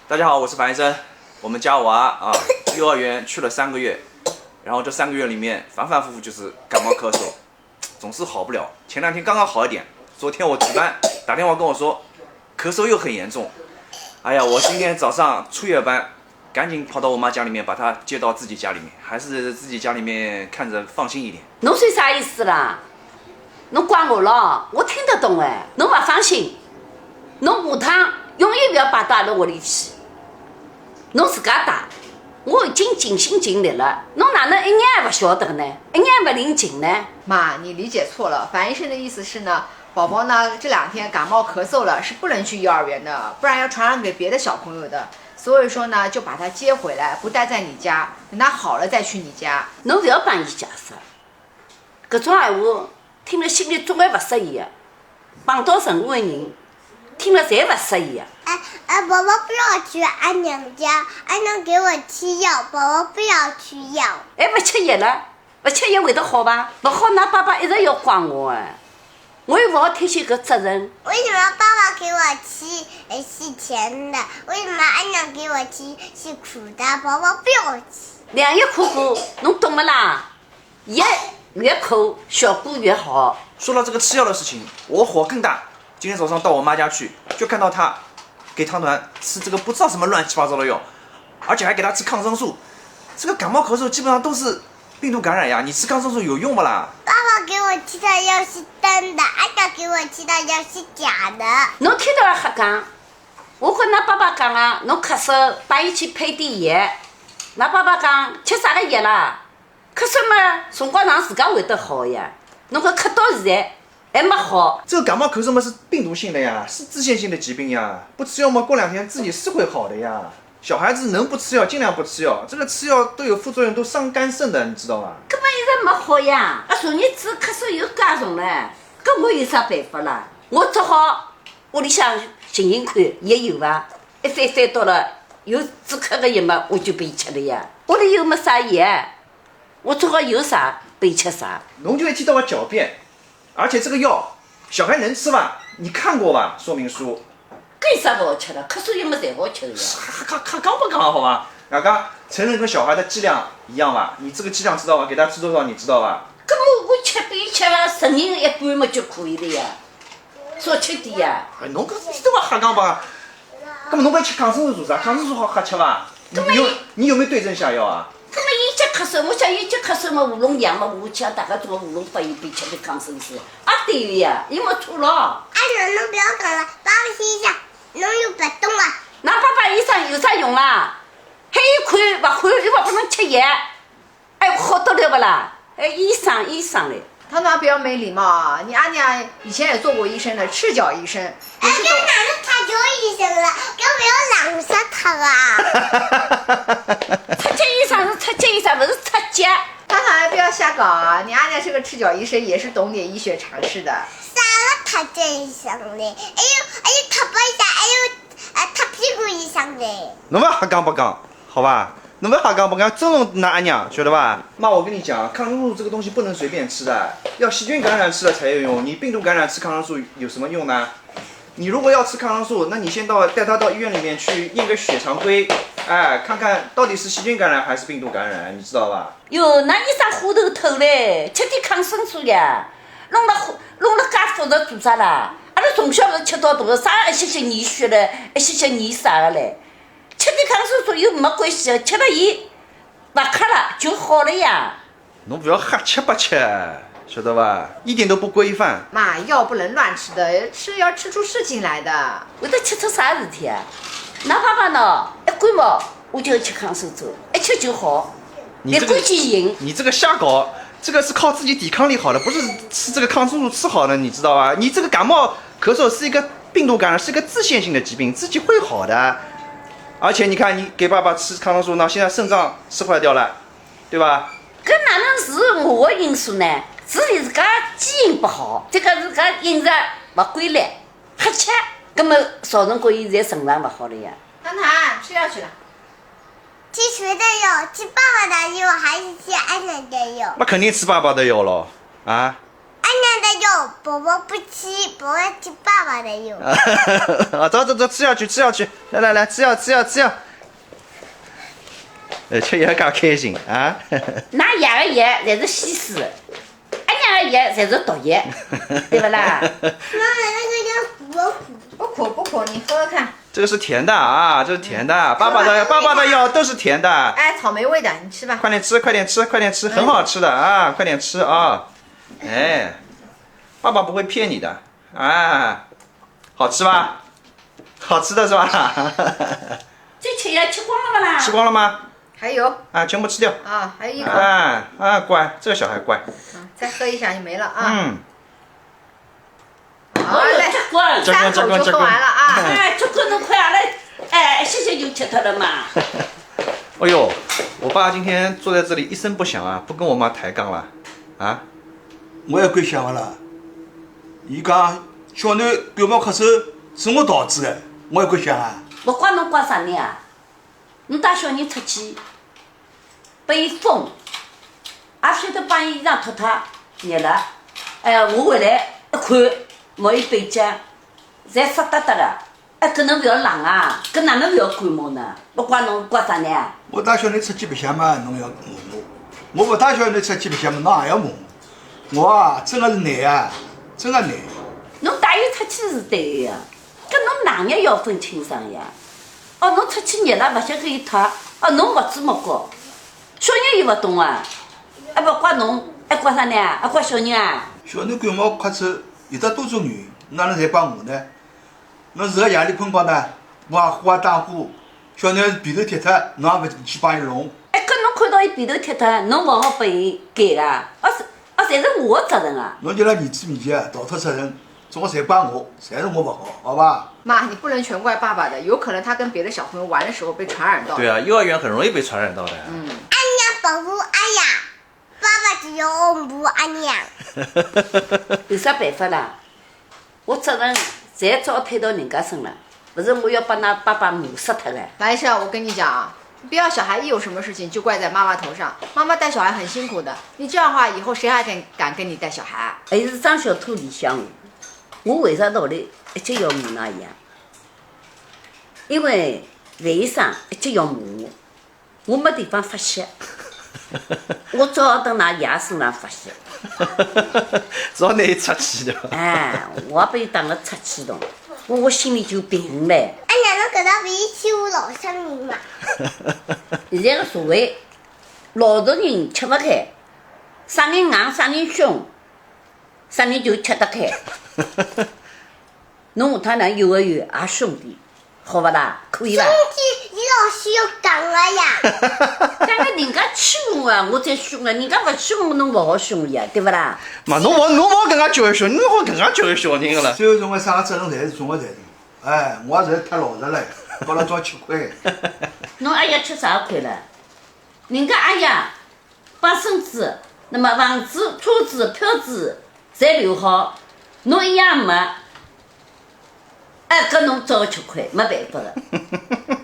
大家好，我是樊医生。我们家娃啊，幼儿园去了3个月，然后这3个月里面反反复复就是感冒咳嗽，总是好不了。前2天刚刚好一点，昨天我值班打电话跟我说，咳嗽又很严重。哎呀，我今天早上出夜班，赶紧跑到我妈家里面，把她接到自己家里面，还是自己家里面看着放心一点。侬算啥意思啦？侬怪我咯，我听得懂哎。侬不放心，侬下趟永远不要摆到阿拉屋里去。侬自家带，我已经尽心尽力了，侬哪能一眼也不晓得呢？一眼不领情呢？妈，你理解错了。樊医生的意思是呢，宝宝呢这2天感冒咳嗽了，是不能去幼儿园的，不然要传染给别的小朋友的。所以说呢，就把他接回来，不待在你家，等他好了再去你家。侬不要帮伊解释，搿种闲话听了心里总归不适意的。碰到任何人，听了侪不适意的。宝宝不要去俺娘家，俺娘给我吃药，宝宝不要吃药。还不吃药了？不吃药会得好吧？不好，那爸爸一直要管我哎，我又不好推卸搿责任。为什么爸爸给我吃是甜的？为什么俺娘给我吃是苦的？宝宝不要吃。两药苦苦，侬懂不啦？药越苦，效果越好。说到这个吃药的事情，我火更大。今天早上到我妈家去，就看到她给汤团吃这个不知道什么乱七八糟的药，而且还给她吃抗生素。这个感冒咳嗽基本上都是病毒感染呀，你吃抗生素有用不啦？爸爸给我吃的药是真的，俺娘给我吃的药是假的。侬听到了瞎讲？我跟㑚爸爸讲啊，侬咳嗽带伊去配点药。㑚爸爸讲吃啥个药啦？咳嗽嘛，辰光长自家会得好呀。侬搿咳到现在还没好。这个感冒咳嗽嘛是病毒性的呀，是自限性的疾病呀，不吃药嘛过2天自己是会好的呀。小孩子能不吃药尽量不吃药，这个吃药都有副作用，都伤肝肾的，你知道吗？根本现在没好呀，昨日子咳嗽又加重了，搿我有啥办法啦？我只好屋里向寻寻看药有伐？一翻到了有止咳个药嘛，我就拨伊吃了呀。屋里又没啥药，我只好有啥拨伊吃啥。侬就一天到晚狡辩，而且这个药小孩能吃吧？你看过吧？说明书。搿有啥不好吃的？咳嗽药么侪好吃的呀。还讲不讲好吧？刚刚成人跟小孩的剂量一样吧？你这个剂量知道吧？给他吃多少你知道吧？搿么我吃拨伊吃了成人一半么就可以了呀，少吃点呀。哎，侬搿这话瞎讲吧？搿么侬不要吃抗生素做啥？抗生素好瞎吃伐？你有没有对症下药啊？搿么伊吃咳嗽，我想伊吃咳嗽嘛，喉咙痒嘛，我想大家做喉咙发炎便吃点抗生素，也对个呀，伊没错咯。俺娘，侬不要讲了，爸爸先生，侬又不懂啊。那爸爸医生有啥用啦？还一看勿看又勿能吃药，哎，好得了不啦？哎，医生嘞。汤团不要没礼貌啊！你阿娘以前也做过医生的，赤脚医生。俺跟哪能他就医生了？要不要冷死他啊？赤脚医生是赤脚医生，不是赤脚。汤团不要瞎搞啊！你阿娘是个赤脚医生，也是懂点医学常识的。啥了他这医生嘞？他背医生，他屁股医生嘞。侬勿瞎讲不讲，好吧？侬勿瞎讲不讲，尊重㑚阿娘，晓得吧？妈，我跟你讲，抗生素这个东西不能随便吃的，要细菌感染吃了才有用。你病毒感染吃抗生素有什么用呢？你如果要吃抗生素，那你先带他到医院里面去验个血常规，哎，看看到底是细菌感染还是病毒感染，你知道吧？哟，那医生花头透嘞，吃点抗生素呀，弄了介复杂做啥啦？阿拉从小是吃到大的，啥一些些验血嘞，一些些验啥个嘞？吃点抗生素又没关系的，吃了伊不咳了就好了呀。侬不要瞎吃不吃，晓得吧？一点都不规范。妈，药不能乱吃的，吃要吃出事情来的。会得吃出啥事体啊？㑚爸爸呢？一感冒我就要吃抗生素，一吃就好，立竿见影。你这个瞎搞，这个是靠自己抵抗力好的，不是吃这个抗生素吃好的，你知道吧？你这个感冒咳嗽是一个病毒感染，是一个自限性的疾病，自己会好的。而且你看，你给爸爸吃抗生素呢，现在肾脏吃坏掉了，对吧？搿哪能是我的因素呢？是你自家基因不好，这个是搿饮食勿规律，瞎吃，葛么造成过伊现在肾脏勿好了呀。汤团吃药去了。吃谁的药？吃爸爸的药还是吃俺娘的药？那肯定吃爸爸的药咯，啊？俺娘的有，宝宝不吃，宝宝吃爸爸的有。啊，走走走，吃下去，吃下去，来来来，吃呀吃呀吃呀。吃也介开心啊！㑚爷个药侪是西施，阿娘个药侪是毒药，对不啦？妈妈，那个叫果脯。不苦，你喝喝看。这个是甜的啊，这是甜的。爸爸的药都是甜的。哎，草莓味的，你吃吧。快点吃，快点吃，快点吃，很好吃的啊！快点吃啊！哎，爸爸不会骗你的啊，好吃吧？好吃的是吧？这吃药吃光了不啦？吃光了吗？还有啊，全部吃掉。啊，还有一口。乖，这个小孩乖。再喝一下就没了啊。嗯，好嘞，吃光，这3口就喝完了啊。哎，吃光侬快下来，哎，一歇歇就吃脱了嘛。哎呦，我爸今天坐在这里一声不响啊，不跟我妈抬杠了啊。我也管想勿啦。伊讲小囡感冒咳嗽是我导致的，我也管想啊。我怪侬怪啥人啊？侬带小人出去，拨伊风，也晓得把伊衣裳脱脱热了。哎，我回来一看，摸伊背脊，侪湿哒哒了。哎，搿侬勿要冷啊，搿哪能勿要感冒呢？我怪侬怪啥人啊？我带小囡出去白相嘛，侬要骂我；我勿带小囡出去白相嘛，侬也要骂我。我啊，真的是难啊，真的难。侬带伊出去是对个呀，搿侬冷热要分清爽呀。哦，侬出去热了，勿想给伊脱，哦，侬目子莫高，小人又勿懂啊，还勿怪侬，还怪啥人啊？还怪小人啊？小囡感冒咳嗽有得多种原因，哪能侪怪我呢？侬自个夜里困觉呢，哇呼啊打呼，小囡鼻头贴脱，侬也勿去帮伊弄。哎，搿侬看到伊鼻头贴脱，侬勿好拨伊改个，侪是我的责任啊！侬就辣儿子面前逃脱责任，总归侪怪我，侪是我勿好，好吧？妈，你不能全怪爸爸的，有可能他跟别的小朋友玩的时候被传染到。对啊，幼儿园很容易被传染到的。阿娘保护阿呀，爸爸只有保护阿娘。有啥办法啦？我责任侪早推到人家身了，勿是我要把㑚爸爸骂死脱个。来一下，我跟你讲啊，不要小孩一有什么事情就怪在妈妈头上，妈妈带小孩很辛苦的，你这样的话以后谁还敢跟你带小孩啊？还是张小兔里向我为啥道理一直要骂㑚爷？因为范医生一直要骂我没地方发泄，我只好等㑚爷身上发泄。只好拿伊出去对伐？哎，我也被伊打了出气动，我心里就平嘞。阿娘，侬搿搭勿是欺负老乡人嘛？现在个社会，老实人吃勿开，啥人硬啥人凶，啥人就吃得开。侬下趟来幼儿园也凶点，好勿啦？可以伐？兄弟，你老师要讲了呀！但是人家欺负我啊，我才凶啊！人家勿欺负我，侬勿好凶伊啊，对勿啦？嘛，侬勿搿样教育小，侬勿搿样教育小人个啦。最后总归啥个责任侪是总个责任。哎，我也是太老实了，搞了装吃亏。侬阿爷吃啥亏了？人家阿爷把孙子，那么房子、车子、票子侪留好，侬一样没。哎，搿侬只好吃亏，没办法个。